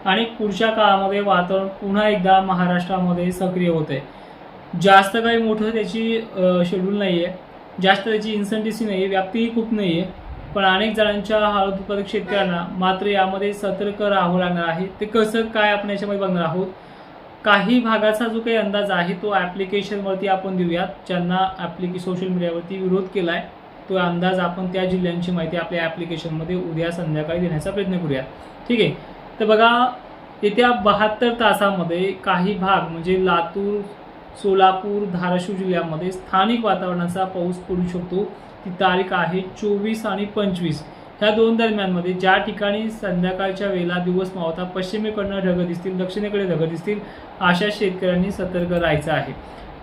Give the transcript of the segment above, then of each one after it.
आणि पुढच्या काळामध्ये वातावरण पुन्हा एकदा महाराष्ट्रामध्ये सक्रिय होत आहे। जास्त काही मोठं त्याची शेड्यूल नाही आहे, जास्त त्याची इन्सेंटिव्ह नाही आहे, व्याप्तीही खूप नाही आहे, पण अनेक जणांच्या हळद उत्पादक शेतकऱ्यांना मात्र यामध्ये सतर्क राहावं लागणार आहे। ते कसं काय आपण याच्यामध्ये बघणार आहोत। काही भागाचा जो काही अंदाज आहे तो ॲप्लिकेशनवरती आपण देऊयात, ज्यांना सोशल मीडियावरती विरोध केला आहे तो अंदाज आपण त्या जिल्ह्यांची माहिती आपल्या ॲप्लिकेशनमध्ये उद्या संध्याकाळी देण्याचा प्रयत्न करूयात। ठीक आहे, तर बघा येत्या 72 तासामध्ये काही भाग म्हणजे लातूर, सोलापूर, धाराशिव जिल्ह्यामध्ये स्थानिक वातावरणाचा पाऊस पडू शकतो। ती तारीख आहे 24 आणि 25 ह्या दोन दरम्यानमध्ये, ज्या ठिकाणी संध्याकाळच्या वेळेला दिवस मावळता पश्चिमेकडनं ढग दिसतील, दक्षिणेकडे ढग दिसतील, अशा शेतकऱ्यांनी सतर्क राहायचं आहे।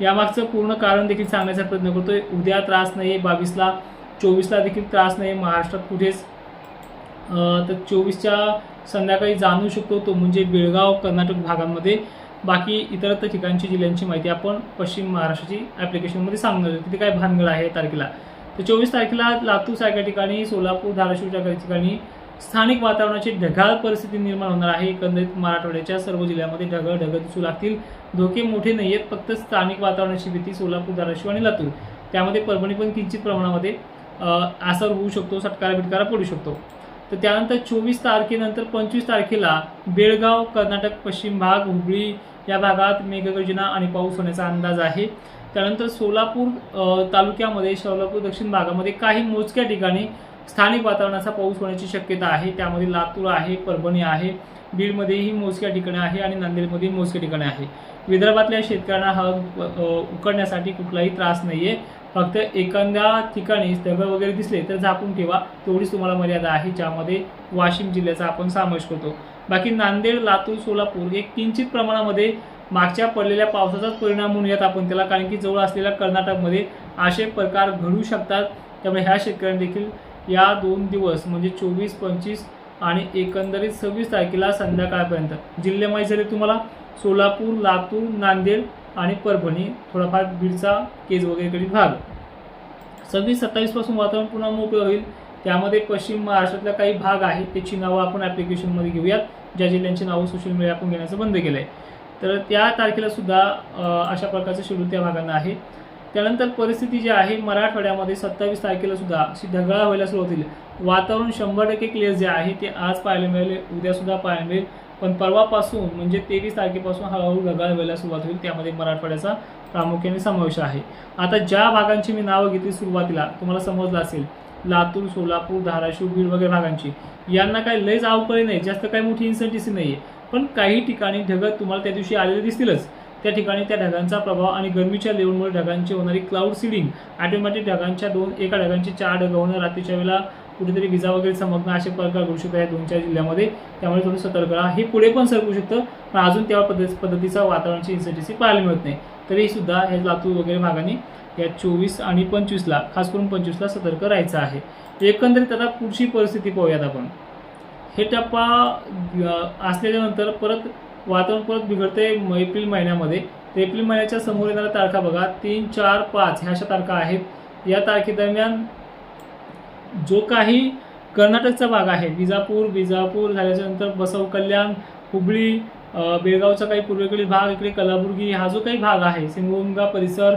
यामागचं पूर्ण कारण देखील सांगण्याचा प्रयत्न करतोय। उद्या त्रास नाही आहे, 22ला 24ला देखील त्रास नाही आहे महाराष्ट्रात कुठेच। तर 24च्या संध्याकाळी जाणू शकतो तो म्हणजे बेळगाव, कर्नाटक भागांमध्ये। बाकी इतरत्र ठिकाणची जिल्ह्यांची माहिती आपण पश्चिम महाराष्ट्राची ॲप्लिकेशनमध्ये सांगणार आहे तिथे काय भानगड आहे तारखेला। तर 24 तारखेला लातूर सारख्या ठिकाणी, सोलापूर, धाराशिवच्या काही ठिकाणी स्थानिक वातावरणाची ढगाळ परिस्थिती निर्माण होणार आहे। एकंदरीत मराठवाड्याच्या सर्व जिल्ह्यामध्ये ढग दिसू लागतील। धोके मोठे नाही आहेत, फक्त स्थानिक वातावरणाची भीती सोलापूर, धाराशिव आणि लातूर, त्यामध्ये परभणी पण किंचित प्रमाणामध्ये असर होऊ शकतो, सटकारा पडू शकतो। तर त्यानंतर 24 तारखेनंतर 25 तारखेला बेळगाव, कर्नाटक पश्चिम भाग, हुबळी या भागात मेघगर्जना आणि पाऊस होण्याचा अंदाज आहे। त्यानंतर सोलापूर तालुक्यामध्ये, सोलापूर दक्षिण भागामध्ये काही मोजक्या ठिकाणी स्थानिक वातावरणाचा पाऊस होण्याची शक्यता आहे। त्यामध्ये लातूर आहे, परभणी आहे, बीडमध्येही मोजक्या ठिकाणी आहे आणि नांदेडमध्ये मोजक्या ठिकाणी आहे। विदर्भातल्या शेतकऱ्यांना हळद उकडण्यासाठी कुठलाही त्रास नाही आहे, फक्त एखाद्या ठिकाणी ढग वगैरे दिसले तर झाकून ठेवा, तेवढीच तुम्हाला मर्यादा आहे, ज्यामध्ये वाशिम जिल्ह्याचा आपण समावेश करतो। बाकी नांदेड, लातूर, सोलापूर एक किंचित प्रमाणामध्ये मागच्या पडलेल्या पावसाचाच परिणाम म्हणूयात आपण त्याला, कारण की जवळ असलेल्या कर्नाटकमध्ये असे प्रकार घडू शकतात। त्यामुळे ह्या शेतकऱ्यांनी देखील या 2 दिवस म्हणजे 24, 25 आणि एकंदरीत 26 तारखेला संध्याकाळपर्यंत जिल्हे माहीत झाले तुम्हाला, सोलापूर, लातूर, नांदेड आणि परभणी, थोडाफार बीडचा केज वगैरेकडील भाग। 26, 27 पासून वातावरण पुन्हा मोकळं होईल। त्यामध्ये पश्चिम महाराष्ट्रातल्या काही भाग आहेत त्याची नावं आपण ॲप्लिकेशनमध्ये घेऊयात, ज्या जिल्ह्यांची नावं सोशल मीडिया आपण घेण्याचं बंद केलं आहे। तर त्या तारखेला सुद्धा अशा प्रकारचं शेड्यूल त्या भागांना आहे। त्यानंतर परिस्थिती जी आहे मराठवाड्यामध्ये 27 तारखेला सुद्धा अशी ढगाळ व्हायला सुरुवात होईल। वातावरण 100% क्लिअर जे आहे ते आज पाहायला मिळेल, उद्या सुद्धा पाहायला मिळेल, पण परवापासून म्हणजे 23 तारखेपासून हळूहळू ढगाळ व्हायला सुरुवात होईल। त्यामध्ये मराठवाड्याचा प्रामुख्याने समावेश आहे। आता ज्या भागांची मी नावं घेतली सुरुवातीला तुम्हाला समजलं असेल, लातूर, सोलापूर, धाराशिव, बीड वगैरे भागांची, यांना काही लयच अवकळी नाही, जास्त काही मोठी इन्सेंटिव्ह नाही आहे, पण काही ठिकाणी ढग तुम्हाला त्या दिवशी आलेले दिसतीलच। त्या ठिकाणी त्या ढगांचा प्रभाव आणि गरमीच्या लेवलमुळे ढगांची होणारी क्लाउड सीडिंग, ऑटोमॅटिक ढगांच्या एका ढगांची 4 ढग होणं, रात्रीच्या वेळेला कुठेतरी विजा वगैरे चमकणं, असे प्रकार घडू शकतात या 2-4 जिल्ह्यामध्ये। त्यामुळे थोडं सतर्क राहा। हे पुढे पण सरकू शकतं, पण अजून त्या पद्धतीचा वातावरणाची इन्सेंटिव्ह पाहायला मिळत नाही। तरी सुद्धा हे लातूर वगैरे भागांनी या 24 आणि 25ला, खास करून 25ला सतर्क राहायचं आहे। एकंदरीत आता पुढची परिस्थिती पाहूयात आपण। हे टप्पा असल्यानंतर परत वातावरण परत बिघडते एप्रिल महिन्यामध्ये। तर एप्रिल महिन्याच्या समोर येणाऱ्या तारखा बघा, 3, 4, 5 ह्या अशा तारखा आहेत। या तारखेदरम्यान जो काही कर्नाटकचा भाग आहे, विजापूर झाल्याच्यानंतर बसव कल्याण, हुबळी, बेळगावचा काही पूर्वेकडील भाग, इकडे कलबुर्गी हा जो काही भाग आहे, सिंगोंगा परिसर,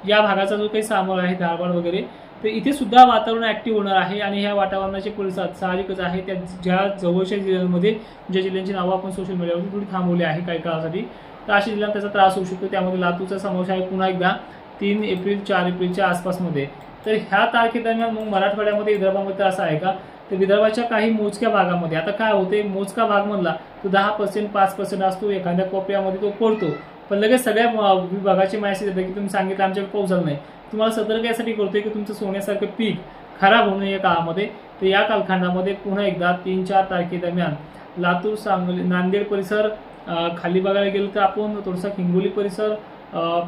या भागाचा जो काही सामोर आहे, धारवाड वगैरे, तर इथे सुद्धा वातावरण ॲक्टिव्ह होणार आहे। आणि ह्या वातावरणाचे परिसर साहजिकच आहे त्या ज्या जवळच्या जिल्ह्यांमध्ये, ज्या जिल्ह्यांची नावं आपण सोशल मीडियावर थोडी थांबवली आहे काही काळासाठी, तर अशा जिल्ह्यांना त्याचा त्रास होऊ शकतो। त्यामध्ये लातूरचा समावेश आहे पुन्हा एकदा 3 एप्रिल 4 एप्रिलच्या आसपासमध्ये। तर ह्या तारखेदरम्यान मग मराठवाड्यामध्ये, विदर्भामध्ये असं आहे का, तर विदर्भाच्या काही मोजक्या भागामध्ये आता काय होते, मोजका भाग म्हणला तो 10%, 5% असतो, एखाद्या कोपऱ्यामध्ये तो पडतो, पण लगेच सगळ्या विभागाची माहिती देते की तुम्ही सांगितलं आमच्याकडे पाऊस झाला नाही। तुम्हाला सतर्क यासाठी करतोय की तुमचं सोन्यासारखं पीक खराब होऊ नये या काळामध्ये। तर या कालखंडामध्ये पुन्हा एकदा 3-4 तारखेदरम्यान लातूर, सांगली, नांदेड परिसर, खाली बघायला गेलं तर आपण थोडासा हिंगोली परिसर,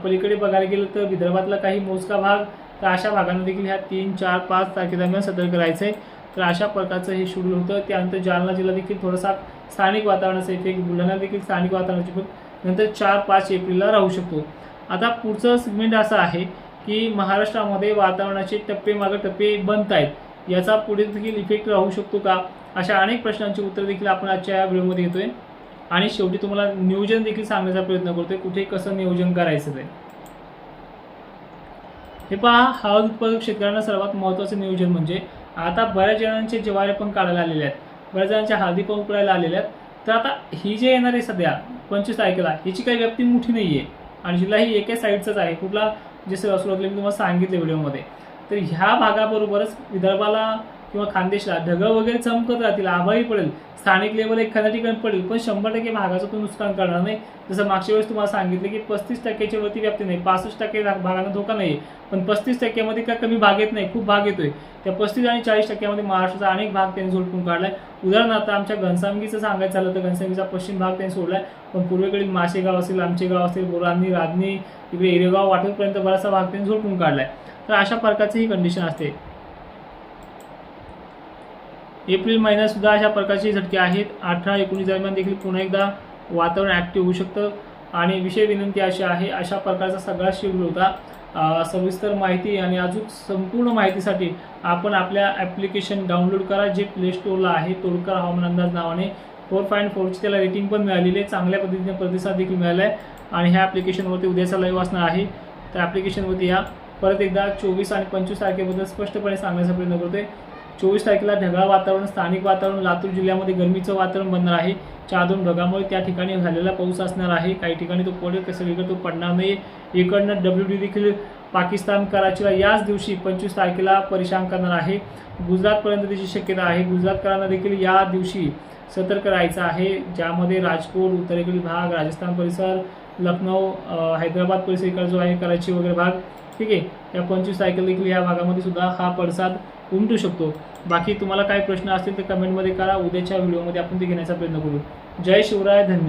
पलीकडे बघायला गेलं तर विदर्भातला काही मोजका भाग, तर अशा भागांना देखील ह्या 3, 4, 5 तारखेदरम्यान सतर्क राहायचं आहे। तर अशा प्रकारचं हे शेड्यूल होतं। त्यानंतर जालना जिल्हा देखील थोडासा स्थानिक वातावरणाचा इफेक्ट, बुलढाणा देखील स्थानिक वातावरणाची इफेक्ट नंतर 4-5 एप्रिलला राहू शकतो। आता पुढचं सेगमेंट असं आहे की महाराष्ट्रामध्ये वातावरणाचे टप्पे मागे टप्पे बनत आहेत, याचा पुढे देखील इफेक्ट राहू शकतो का, अशा अनेक प्रश्नांची उत्तर देखील आपण आजच्या या व्हिडिओमध्ये घेतोय आणि शेवटी तुम्हाला नियोजन देखील सांगण्याचा प्रयत्न करतोय, कुठे कसं नियोजन करायचं ते. हे पहा, हळद उत्पादक शेतकऱ्यांना सर्वात महत्त्वाचं नियोजन म्हणजे आता बऱ्याच जणांचे ज्वारी पण काढायला आलेले आहेत, बऱ्याच जणांच्या हळदी पण उकळायला आलेल्या आहेत. तर आता ही जे येणार आहे सध्या 25 तारखेला, हिची काही व्याप्ती मोठी नाही आहे आणि जिल्हा ही एका साईडचाच आहे. कुठला, जे सुरुवातीला मी तुम्हाला सांगितलं व्हिडिओमध्ये. तर ह्या भागाबरोबरच विदर्भाला किंवा खानदेशला ढगं वगैरे चमकत राहतील, आभाळी पडेल, स्थानिक लेवल एखाद्या ठिकाणी पडेल, पण 100% भागाचं तो नुकसान करणार नाही. जसं मागच्या वेळेस तुम्हाला सांगितलं की 35% वरती व्याप्ती नाही, 65% भागांना धोका नाही, पण 35% काय कमी भाग येत नाही, खूप भाग येतोय. त्या 35 आणि 40% महाराष्ट्राचा अनेक भाग त्यांनी झोडपून काढलाय. उदाहरणार्थ आमच्या घनसावंगीचं सांगायचं झालं तर घनसावंगीचा पश्चिम भाग त्यांनी सोडलाय, पण पूर्वेकडील माशेगाव असेल, आमचे गाव असेल, बोरांनी, राधनी, इकडे एरेगाव, वाटूरपर्यंत बराचसा भाग त्यांनी झोडपून काढलाय. तर अशा प्रकारची ही कंडिशन असते. एप्रिल महिन्यात सुद्धा अशा प्रकारचे झटके आहेत. 18-19 दरम्यान देखील पुन्हा एकदा वातावरण ॲक्टिव्ह होऊ शकतं. आणि विषय विनंती अशी आहे, अशा प्रकारचा सगळा शेड्यूल होता. सविस्तर माहिती आणि अजून संपूर्ण माहितीसाठी आपण आपल्या ॲप्लिकेशन डाउनलोड करा, जे प्ले स्टोअरला आहे, तोडकर हवामान अंदाज नावाने. 4.4ची त्याला रेटिंग पण मिळालेली आहे, चांगल्या पद्धतीने प्रतिसाद देखील मिळाला आहे. आणि ह्या ॲप्लिकेशनवरती उद्याचा लाईव्ह असणार आहे, त्या ॲप्लिकेशनवरती या. परत एकदा 24 आणि 25 तारखेबद्दल स्पष्टपणे सांगण्याचा प्रयत्न करतोय. 24 तारखेला ढगाळ वातावरण, स्थानिक वातावरण, लातूर जिल्ह्यामध्ये गरमीचं वातावरण बनणार आहे. 4-2 ढगामुळे त्या ठिकाणी झालेला पाऊस असणार आहे. काही ठिकाणी तो पडेल, सगळीकडे तो पडणार नाही. इकडनं WD देखील पाकिस्तान कराचीला याच दिवशी 25 तारखेला परेशान करणार आहे. गुजरातपर्यंत त्याची शक्यता आहे. गुजरातकरांना देखील या दिवशी सतर्क राहायचं आहे, ज्यामध्ये राजकोट, उत्तरेकडील भाग, राजस्थान परिसर, लखनौ, हैदराबाद परिसर इकडे जो आहे, कराची वगैरे भाग, ठीक आहे. या 25 तारखेला देखील या भागामध्ये सुद्धा हा पडसाद उमटू शकतो. बाकी तुम्हाला काही प्रश्न असतील तर कमेंटमध्ये करा, उद्याच्या व्हिडिओमध्ये आपण ते घेण्याचा प्रयत्न करू. जय शिवराय, धन्यवाद.